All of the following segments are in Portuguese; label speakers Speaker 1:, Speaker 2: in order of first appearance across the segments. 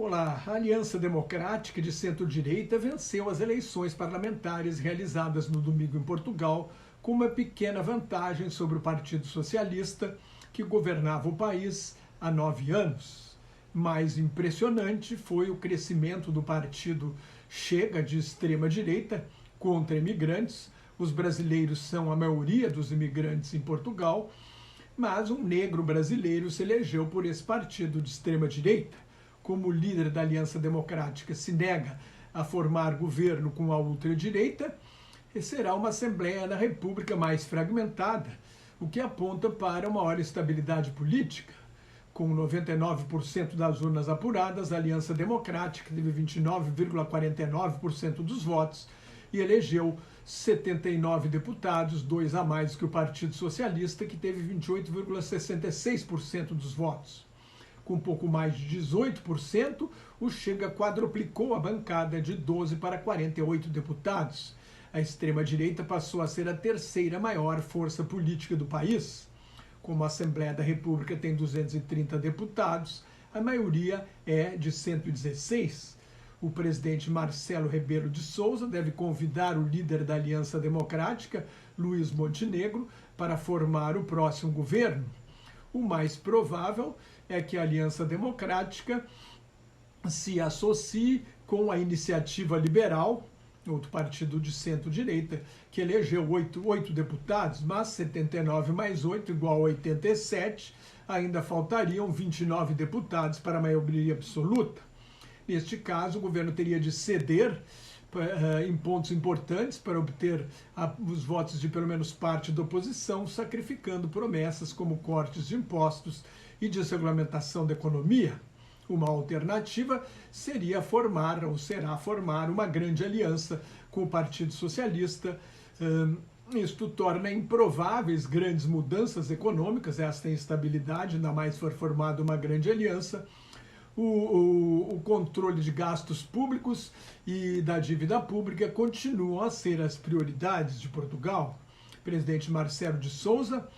Speaker 1: Olá, a Aliança Democrática de Centro-Direita venceu as eleições parlamentares realizadas no domingo em Portugal, com uma pequena vantagem sobre o Partido Socialista, que governava o país há 9 anos. Mais impressionante foi o crescimento do partido Chega, de extrema-direita, contra imigrantes. Os brasileiros são a maioria dos imigrantes em Portugal, mas um negro brasileiro se elegeu por esse partido de extrema-direita. Como o líder da Aliança Democrática se nega a formar governo com a ultradireita, será uma Assembleia da República mais fragmentada, o que aponta para uma maior estabilidade política. Com 99% das urnas apuradas, a Aliança Democrática teve 29,49% dos votos e elegeu 79 deputados, 2 a mais que o Partido Socialista, que teve 28,66% dos votos. Com pouco mais de 18%, o Chega quadruplicou a bancada de 12 para 48 deputados. A extrema-direita passou a ser a terceira maior força política do país. Como a Assembleia da República tem 230 deputados, a maioria é de 116. O presidente Marcelo Rebelo de Sousa deve convidar o líder da Aliança Democrática, Luiz Montenegro, para formar o próximo governo. O mais provável é que a Aliança Democrática se associe com a Iniciativa Liberal, outro partido de centro-direita, que elegeu 8 deputados, mas 79 mais 8 igual a 87, ainda faltariam 29 deputados para a maioria absoluta. Neste caso, o governo teria de ceder em pontos importantes para obter os votos de pelo menos parte da oposição, sacrificando promessas como cortes de impostos e desregulamentação da economia. Uma alternativa seria será formar uma grande aliança com o Partido Socialista. Isto torna improváveis grandes mudanças econômicas, esta instabilidade, ainda mais se for formada uma grande aliança. O controle de gastos públicos e da dívida pública continuam a ser as prioridades de Portugal. O presidente Marcelo de Sousa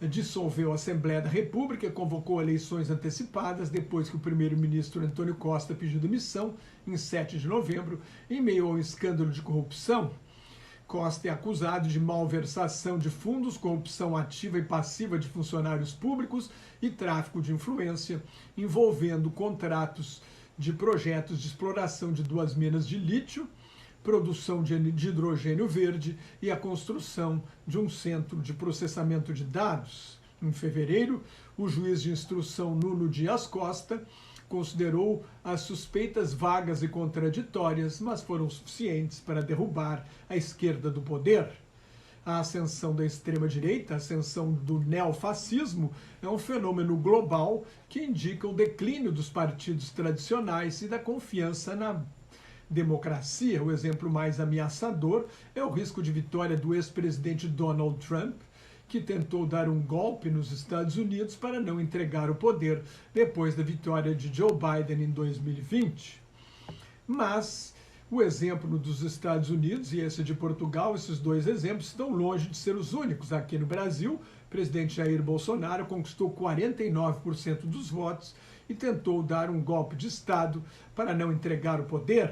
Speaker 1: dissolveu a Assembleia da República e convocou eleições antecipadas depois que o primeiro-ministro Antônio Costa pediu demissão em 7 de novembro, em meio ao escândalo de corrupção. Costa é acusado de malversação de fundos, corrupção ativa e passiva de funcionários públicos e tráfico de influência, envolvendo contratos de projetos de exploração de 2 minas de lítio, produção de hidrogênio verde e a construção de um centro de processamento de dados. Em fevereiro, o juiz de instrução Nuno Dias Costa considerou as suspeitas vagas e contraditórias, mas foram suficientes para derrubar a esquerda do poder. A ascensão da extrema-direita, a ascensão do neofascismo, é um fenômeno global que indica o declínio dos partidos tradicionais e da confiança na democracia. O exemplo mais ameaçador é o risco de vitória do ex-presidente Donald Trump, que tentou dar um golpe nos Estados Unidos para não entregar o poder depois da vitória de Joe Biden em 2020. Mas o exemplo dos Estados Unidos e esse de Portugal, esses dois exemplos, estão longe de ser os únicos. Aqui no Brasil, o presidente Jair Bolsonaro conquistou 49% dos votos e tentou dar um golpe de Estado para não entregar o poder.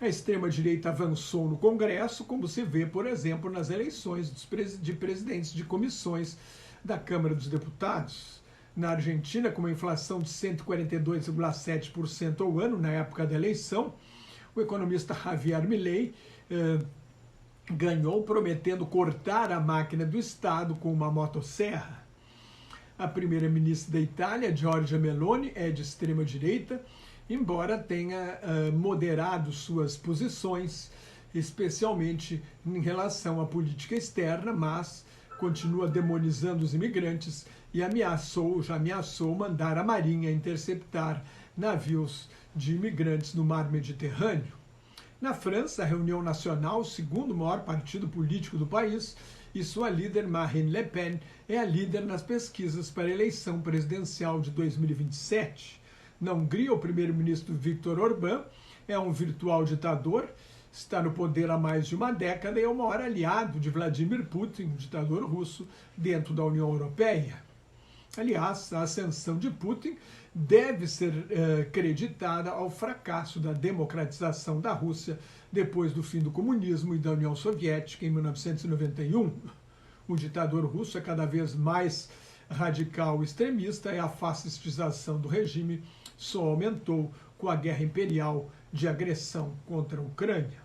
Speaker 1: A extrema-direita avançou no Congresso, como se vê, por exemplo, nas eleições de presidentes de comissões da Câmara dos Deputados. Na Argentina, com uma inflação de 142,7% ao ano na época da eleição, o economista Javier Milei ganhou, prometendo cortar a máquina do Estado com uma motosserra. A primeira-ministra da Itália, Giorgia Meloni, é de extrema-direita, embora tenha moderado suas posições, especialmente em relação à política externa, mas continua demonizando os imigrantes e já ameaçou mandar a Marinha interceptar navios de imigrantes no mar Mediterrâneo. Na França, a Reunião Nacional, o segundo maior partido político do país, e sua líder Marine Le Pen é a líder nas pesquisas para a eleição presidencial de 2027. Na Hungria, o primeiro-ministro Viktor Orbán é um virtual ditador, está no poder há mais de uma década e é o maior aliado de Vladimir Putin, um ditador russo, dentro da União Europeia. Aliás, a ascensão de Putin deve ser creditada ao fracasso da democratização da Rússia depois do fim do comunismo e da União Soviética em 1991. O ditador russo é cada vez mais radical e extremista e a fascistização do regime só aumentou com a guerra imperial de agressão contra a Ucrânia.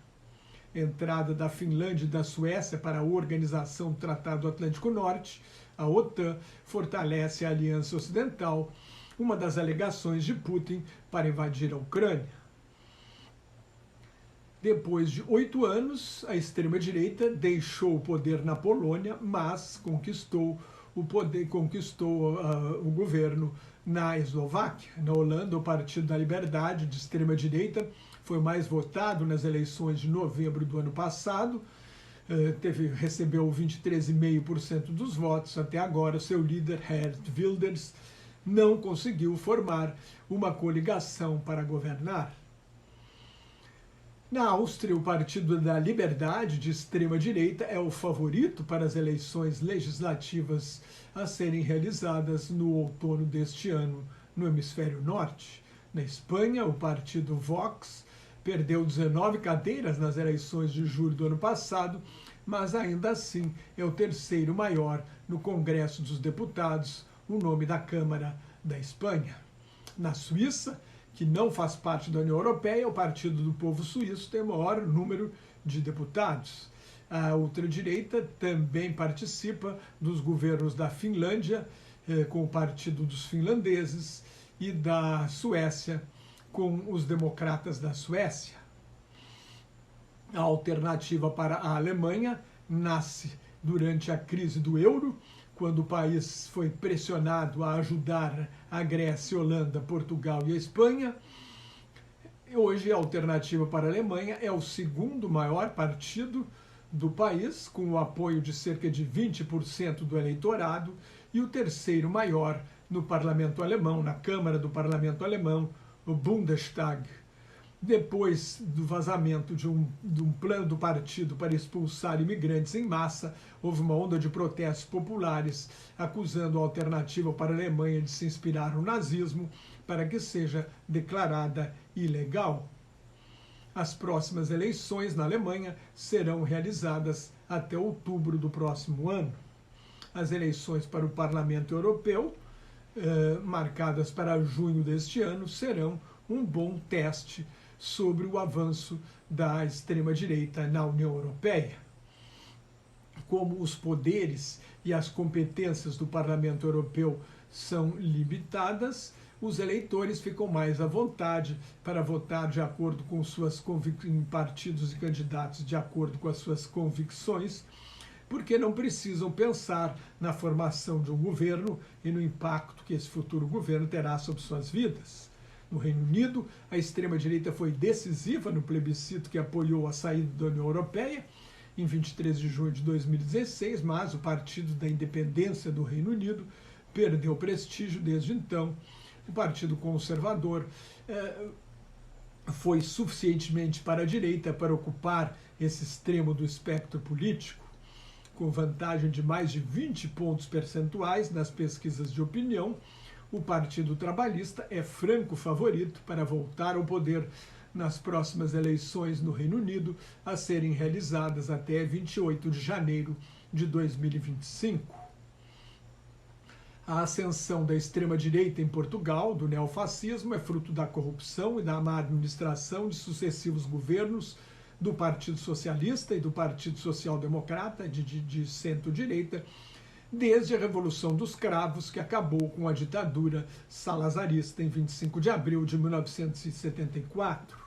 Speaker 1: Entrada da Finlândia e da Suécia para a Organização do Tratado Atlântico Norte, a OTAN, fortalece a Aliança Ocidental, uma das alegações de Putin para invadir a Ucrânia. Depois de 8 anos, a extrema-direita deixou o poder na Polônia, mas conquistou o governo na Eslováquia. Na Holanda, o Partido da Liberdade, de extrema-direita, foi o mais votado nas eleições de novembro do ano passado, recebeu 23,5% dos votos. Até agora, seu líder, Geert Wilders, não conseguiu formar uma coligação para governar. Na Áustria, o Partido da Liberdade, de extrema-direita, é o favorito para as eleições legislativas a serem realizadas no outono deste ano no hemisfério norte. Na Espanha, o partido Vox perdeu 19 cadeiras nas eleições de julho do ano passado, mas ainda assim é o terceiro maior no Congresso dos Deputados, o nome da Câmara da Espanha. Na Suíça, que não faz parte da União Europeia, o Partido do Povo Suíço tem o maior número de deputados. A ultradireita também participa dos governos da Finlândia, com o Partido dos Finlandeses, e da Suécia, com os democratas da Suécia. A alternativa para a Alemanha nasce durante a crise do euro, quando o país foi pressionado a ajudar a Grécia, a Holanda, Portugal e a Espanha. Hoje, a alternativa para a Alemanha é o segundo maior partido do país, com o apoio de cerca de 20% do eleitorado, e o terceiro maior no parlamento alemão, na Câmara do Parlamento Alemão, o Bundestag. Depois do vazamento de um plano do partido para expulsar imigrantes em massa, houve uma onda de protestos populares acusando a alternativa para a Alemanha de se inspirar no nazismo para que seja declarada ilegal. As próximas eleições na Alemanha serão realizadas até outubro do próximo ano. As eleições para o Parlamento Europeu, marcadas para junho deste ano, serão um bom teste sobre o avanço da extrema-direita na União Europeia. Como os poderes e as competências do Parlamento Europeu são limitadas, os eleitores ficam mais à vontade para votar de acordo com em partidos e candidatos de acordo com as suas convicções, porque não precisam pensar na formação de um governo e no impacto que esse futuro governo terá sobre suas vidas. No Reino Unido, a extrema-direita foi decisiva no plebiscito que apoiou a saída da União Europeia em 23 de junho de 2016, mas o Partido da Independência do Reino Unido perdeu prestígio desde então. O Partido Conservador foi suficientemente para a direita para ocupar esse extremo do espectro político, com vantagem de mais de 20 pontos percentuais nas pesquisas de opinião. O Partido Trabalhista é franco favorito para voltar ao poder nas próximas eleições no Reino Unido, a serem realizadas até 28 de janeiro de 2025. A ascensão da extrema-direita em Portugal, do neofascismo, é fruto da corrupção e da má administração de sucessivos governos do Partido Socialista e do Partido Social Democrata, de centro-direita, desde a Revolução dos Cravos, que acabou com a ditadura salazarista em 25 de abril de 1974.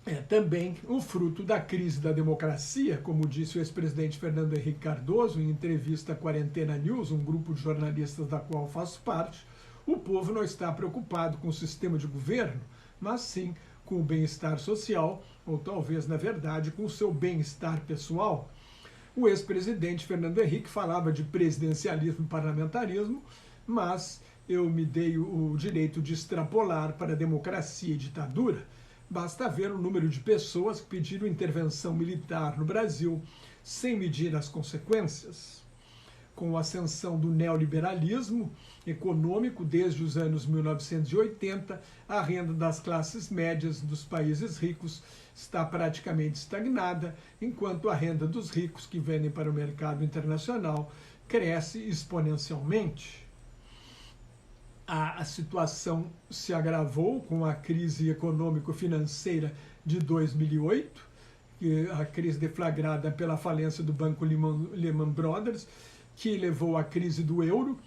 Speaker 1: É também o fruto da crise da democracia, como disse o ex-presidente Fernando Henrique Cardoso em entrevista à Quarentena News, um grupo de jornalistas da qual faço parte. O povo não está preocupado com o sistema de governo, mas sim com o bem-estar social, ou talvez, na verdade, com o seu bem-estar pessoal. O ex-presidente Fernando Henrique falava de presidencialismo e parlamentarismo, mas eu me dei o direito de extrapolar para a democracia e ditadura. Basta ver o número de pessoas que pediram intervenção militar no Brasil sem medir as consequências. com a ascensão do neoliberalismo econômico desde os anos 1980, a renda das classes médias dos países ricos está praticamente estagnada, enquanto a renda dos ricos que vendem para o mercado internacional cresce exponencialmente. A situação se agravou com a crise econômico-financeira de 2008, a crise deflagrada pela falência do banco Lehman Brothers, que levou à crise do euro.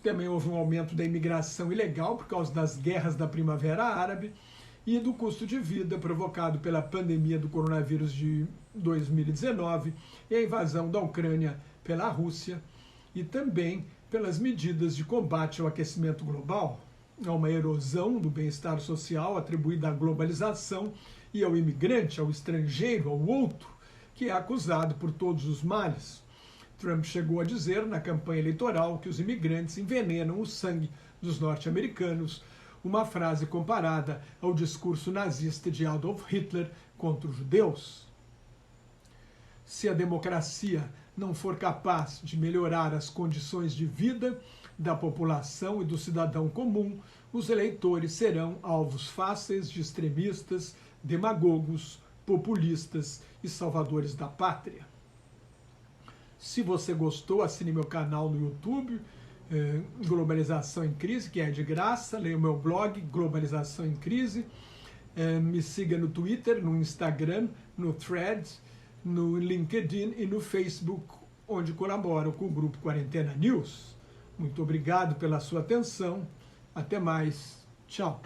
Speaker 1: Também houve um aumento da imigração ilegal por causa das guerras da Primavera Árabe e do custo de vida provocado pela pandemia do coronavírus de 2019 e a invasão da Ucrânia pela Rússia, e também pelas medidas de combate ao aquecimento global. Há uma erosão do bem-estar social atribuída à globalização e ao imigrante, ao estrangeiro, ao outro, que é acusado por todos os males. Trump chegou a dizer na campanha eleitoral que os imigrantes envenenam o sangue dos norte-americanos, uma frase comparada ao discurso nazista de Adolf Hitler contra os judeus. Se a democracia não for capaz de melhorar as condições de vida da população e do cidadão comum, os eleitores serão alvos fáceis de extremistas, demagogos, populistas e salvadores da pátria. Se você gostou, assine meu canal no YouTube, Globalização em Crise, que é de graça. Leia o meu blog, Globalização em Crise. Me siga no Twitter, no Instagram, no Threads, no LinkedIn e no Facebook, onde colaboro com o Grupo Quarentena News. Muito obrigado pela sua atenção. Até mais. Tchau.